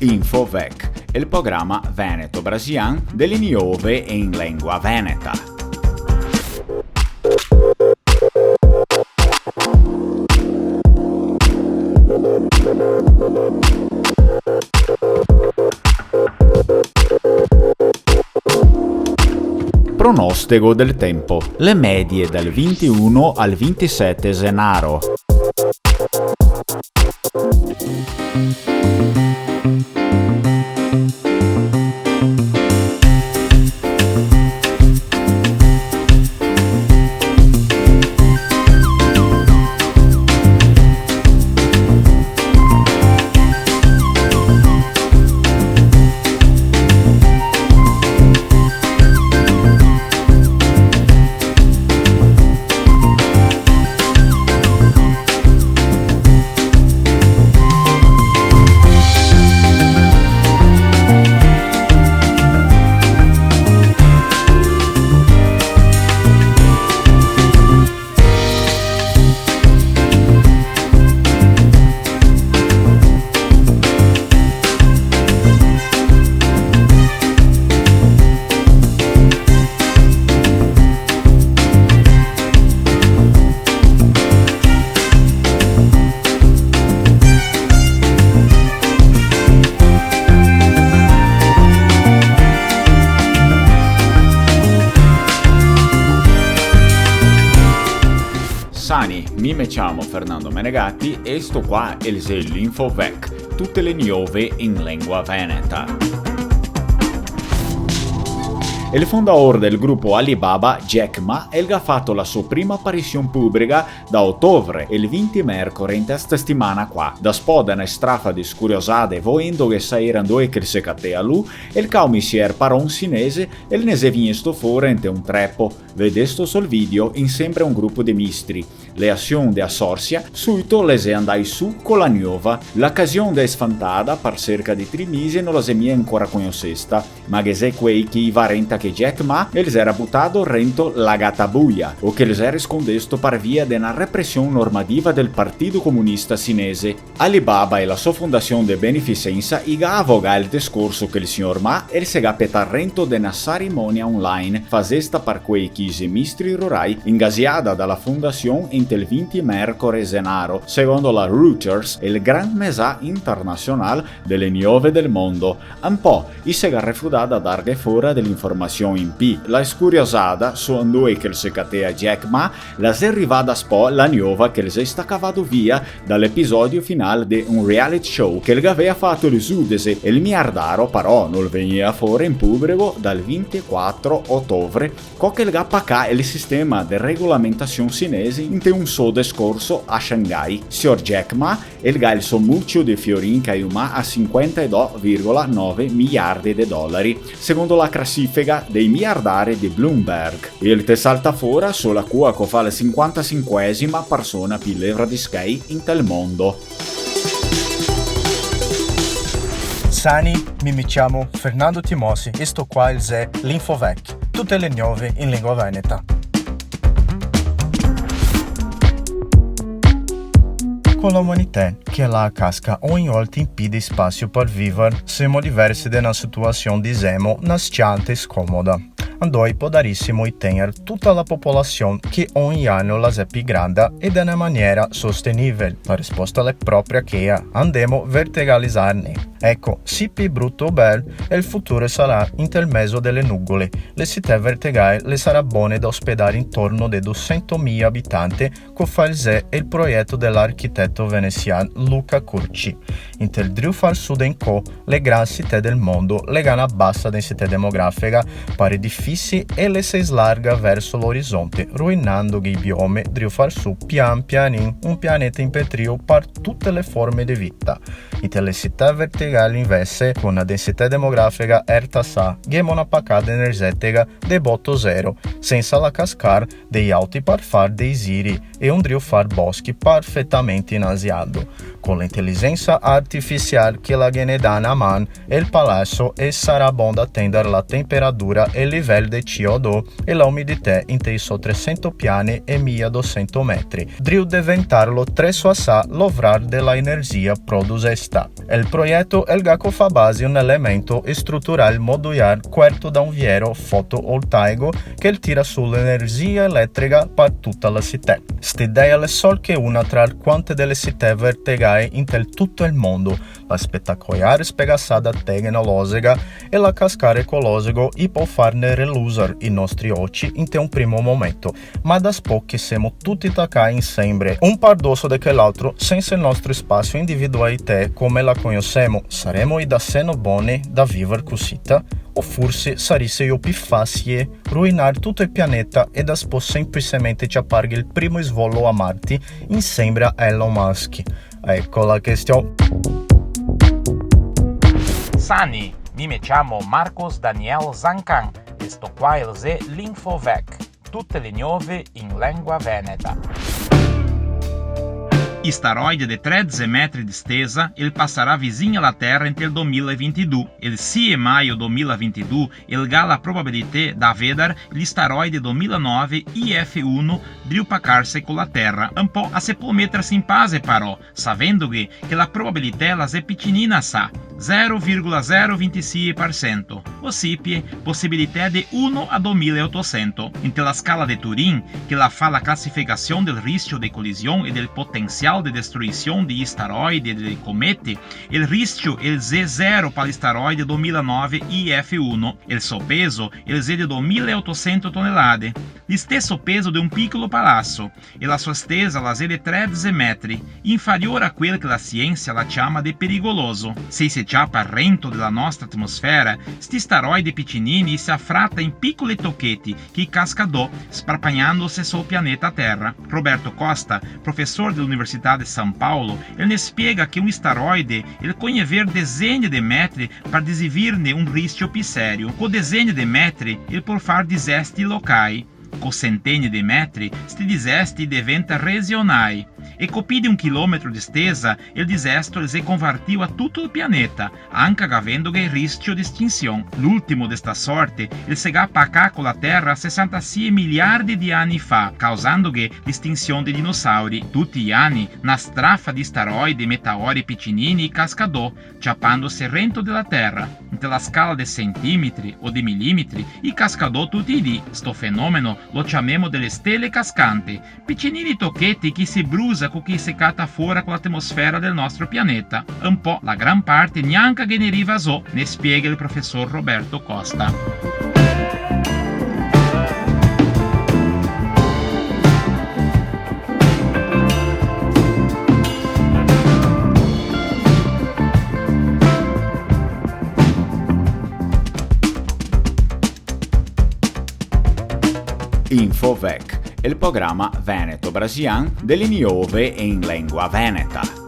Infovec, il programma veneto-brasiliano delle nuove in lingua veneta. Pronostico del tempo. Le medie dal 21 al 27 gennaio. Sani, mi chiamo Fernando Menegatti e sto qua è l'Infovec, tutte le nuove in lingua veneta. Il fondatore del gruppo Alibaba, Jack Ma, ha fatto la sua prima apparizione pubblica da ottobre, il 20 mercoledì in questa settimana qua. Da spodana e strafa di scuriosate, voendo che saranno due che si cattea lui, il caumissier paron sinese e il nese visto fuori in un treppo. Vedesto sul video in sempre un gruppo di mistri. Le azioni di assorsia, subito le se andai su con la nuova. L'occasione è sfantata per cerca di 3 mesi e non la se mia ancora conoscesta, ma che se quei che va renta che Jack Ma els era buttato rento la gatabuia, o che els era scondesto per via della repressione normativa del Partito Comunista Cinese. Alibaba e la sua fondazione de beneficenza iga avoga il discorso che il signor Ma el se gapeta rento de una cerimonia online, fasesta per quei chisi mistri rurai, ingasiata dalla fondazione in il 20 mercoledì gennaio, secondo la Reuters, il gran mesà internazionale delle nuove del mondo. Un po' i se refudata a darghe fuori dell'informazione in P. La scuriosata su andoi che si catea Jack Ma la si arrivata spo la nuova che si sta cavato via dall'episodio finale di un reality show che aveva fatto il Sudese e il miliardario però non veniva fuori in pubblico dal 24 ottobre co che il GAPK e il sistema di regolamentazione cinese in un suo discorso a Shanghai. Signor Jack Ma il il sommuccio di fiorin che aiuma a 52,9 miliardi di dollari secondo la classifica dei miliardari di Bloomberg. Il te salta fuori sulla cua che fa la 55esima persona più levra di sky in tel mondo. Sani, mi chiamo Fernando Timosi e sto qua l'Infovec, tutte le nuove in lingua veneta. Con l'umanità che la casca ogni volta impide spazio per vivere, siamo diversi da una situazione di semo nasciante e scomoda. Andoi può darissimo tenere tutta la popolazione che ogni anno la è più grande e da una maniera sostenibile. La risposta è propria che andiamo a verticalizzarne. Ecco, sì più brutto o bello, e il futuro sarà in tel mezzo delle nuvole. Le città verticali le sarà buone da ospedare intorno dei 200.000 abitanti, con false e il progetto dell'architetto veneziano Luca Curci. In tel driu far sud in co, le grandi città del mondo legano a bassa densità demografica, pari difficili e le si slarga verso l'orizzonte, ruinando i biomi driu far su pian pianin un pianeta impetrio per tutte le forme di vita. In telle città verticali invece, con una densità demografica ertasa, gemo una pacata energetica de botto zero, senza la cascar dei auti per far dei giri e un driu far boschi perfettamente inasiato. Con l'intelligenza artificiale che la viene dà a man, il palazzo e sarà buono da attendere la temperatura e il livello nível de CO2 e la umidità in tei so 300 piani e 1200 metri, driu diventarlo tresso assà lovrar della energia produzesta. Il progetto elgaco fa base un elemento struttural modular quarto da un viero fotovoltaico che tira sull'energia elettrica per tutta la città. St'idea è sol che una tra quante delle città vertegae in tutto il mondo, la spettacolare spegassata tecnologica e la cascare ecologico e può farne relusere i nostri occhi in un primo momento, ma da pochi siamo tutti taccati insieme, un pardoso di che l'altro, senza il nostro spazio individualità come la conosciamo, saremo i da seno buoni da vivere così? O forse sarebbe io più facile ruinare tutto il pianeta e da semplicemente ciapparghi il primo svolo a Marte insieme a Elon Musk? Ecco la questione. Sani, mi chiamo Marcos Daniel Zancan e sto qua è l'Infovec, tutte le nuove in lingua veneta. Asteroide de 13 metri di stesa, ele passará vizinho alla Terra entre il 2022. Il 6 maio 2022, ele ha la probabilità da vedere l'asteroide 2009 IF1 di upaccarsi con la Terra. Un po' a se può mettersi in pace però, sapendo che la probabilità la è piccinina sa, 0,026%, ossia possibilità di 1 a 2800. In la scala di Turing, che la fa la classificazione del rischio di collisione e del potenziale de destruição de asteroidi e de comete, il rischio è Z0 per l'asteroide 2009 IF1, il suo peso è di 2800 tonnellate, lo stesso peso di un piccolo palazzo, e la sua stesa la è di 13 metri, inferiore a quel che la scienza la chiama di pericoloso. Se si ciappa rento della nostra atmosfera, sti asteroidi piccinini si affratta in piccoli tocchetti che cascano sparpagnandosi sul pianeta Terra. Roberto Costa, professore dell'Università di São Paulo, ele ne spiega che un asteroide ele conhecer desenho de metri per desvirne un rischio più serio. Con desenho de metri ele può far disesti locali. Con centinaia di metri, sti disesti diventa regionali. E con più di 1 chilometro di stesa, il disastro si convertiu a tutto il pianeta, anche avendo il rischio di estinzione. L'ultimo di sta sorte, il si appacca con la Terra 66 miliardi di anni fa, causando l'estinzione dei dinosauri. Tutti gli anni, una straffa di asteroidi e meteori piccinini cascadò, ciappandosi il rento della Terra. In la scala di centimetri o di millimetri, i cascadò tutti i dì. Sto fenomeno lo chiamiamo delle stelle cascanti, piccinini tocchetti che si brusa con chi si cata fuori con l'atmosfera del nostro pianeta. Un po' la gran parte neanche che ne arriva so, ne spiega il professor Roberto Costa. Infovec, il programma veneto-brasiliano delle nuove in lingua veneta.